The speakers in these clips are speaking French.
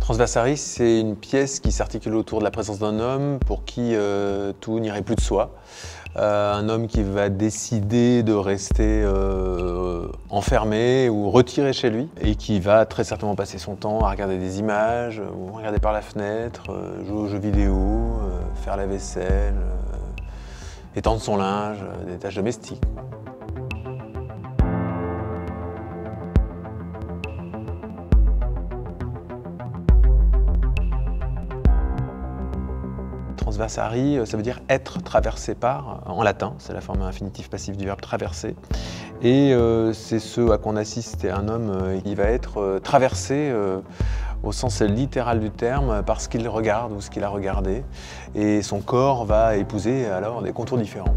Transversaris, c'est une pièce qui s'articule autour de la présence d'un homme pour qui tout n'irait plus de soi. Un homme qui va décider de rester enfermé ou retiré chez lui et qui va très certainement passer son temps à regarder des images, ou regarder par la fenêtre, jouer aux jeux vidéo, faire la vaisselle, étendre son linge, des tâches domestiques. Transversari, ça veut dire être traversé par, en latin, c'est la forme infinitive passive du verbe traverser. Et c'est ce à quoi on assiste, c'est un homme qui va être traversé au sens littéral du terme par ce qu'il regarde ou ce qu'il a regardé. Et son corps va épouser alors des contours différents.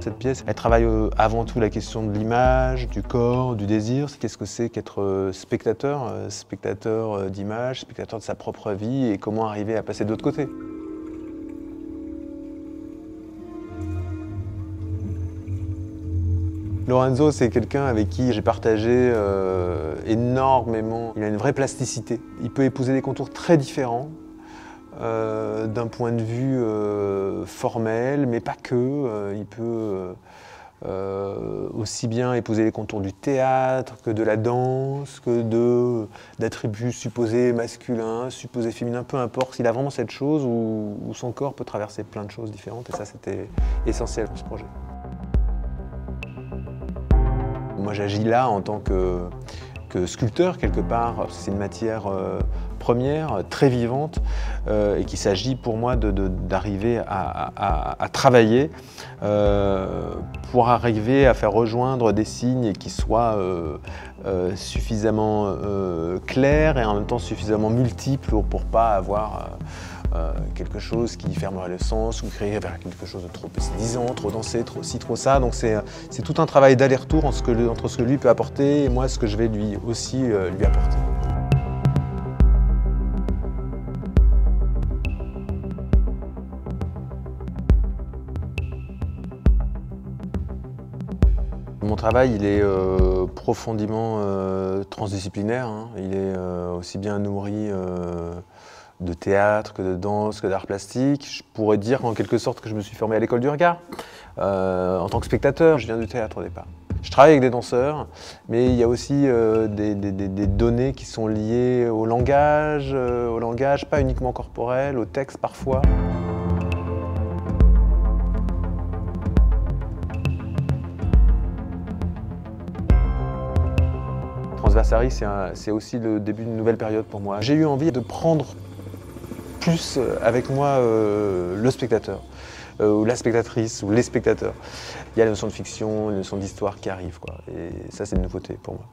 Cette pièce, elle travaille avant tout la question de l'image, du corps, du désir. Qu'est-ce que c'est qu'être spectateur, spectateur d'image, spectateur de sa propre vie et comment arriver à passer de l'autre côté. Lorenzo, c'est quelqu'un avec qui j'ai partagé énormément. Il a une vraie plasticité. Il peut épouser des contours très différents. D'un point de vue formel, mais pas que. Il peut aussi bien épouser les contours du théâtre que de la danse, que d'attributs supposés masculins, supposés féminins, peu importe. Il a vraiment cette chose où son corps peut traverser plein de choses différentes et ça c'était essentiel pour ce projet. Moi j'agis là en tant que sculpteur quelque part, c'est une matière première, très vivante et qu'il s'agit pour moi d'arriver à travailler pour arriver à faire rejoindre des signes qui soient suffisamment clairs et en même temps suffisamment multiples pour ne pas avoir quelque chose qui fermerait le sens ou créerait vers quelque chose de trop disant, trop dansé, trop ci, trop ça. Donc c'est tout un travail d'aller-retour entre ce que lui peut apporter et moi ce que je vais lui aussi lui apporter. Mon travail, il est profondément transdisciplinaire. Hein. Il est aussi bien nourri de théâtre, que de danse, que d'art plastique. Je pourrais dire en quelque sorte que je me suis formé à l'école du regard. En tant que spectateur, je viens du théâtre au départ. Je travaille avec des danseurs, mais il y a aussi des données qui sont liées au langage pas uniquement corporel, au texte parfois. Transversari, c'est aussi le début d'une nouvelle période pour moi. J'ai eu envie de prendre plus avec moi le spectateur, ou la spectatrice, ou les spectateurs. Il y a la notion de fiction, la notion d'histoire qui arrive, quoi. Et ça, c'est une nouveauté pour moi.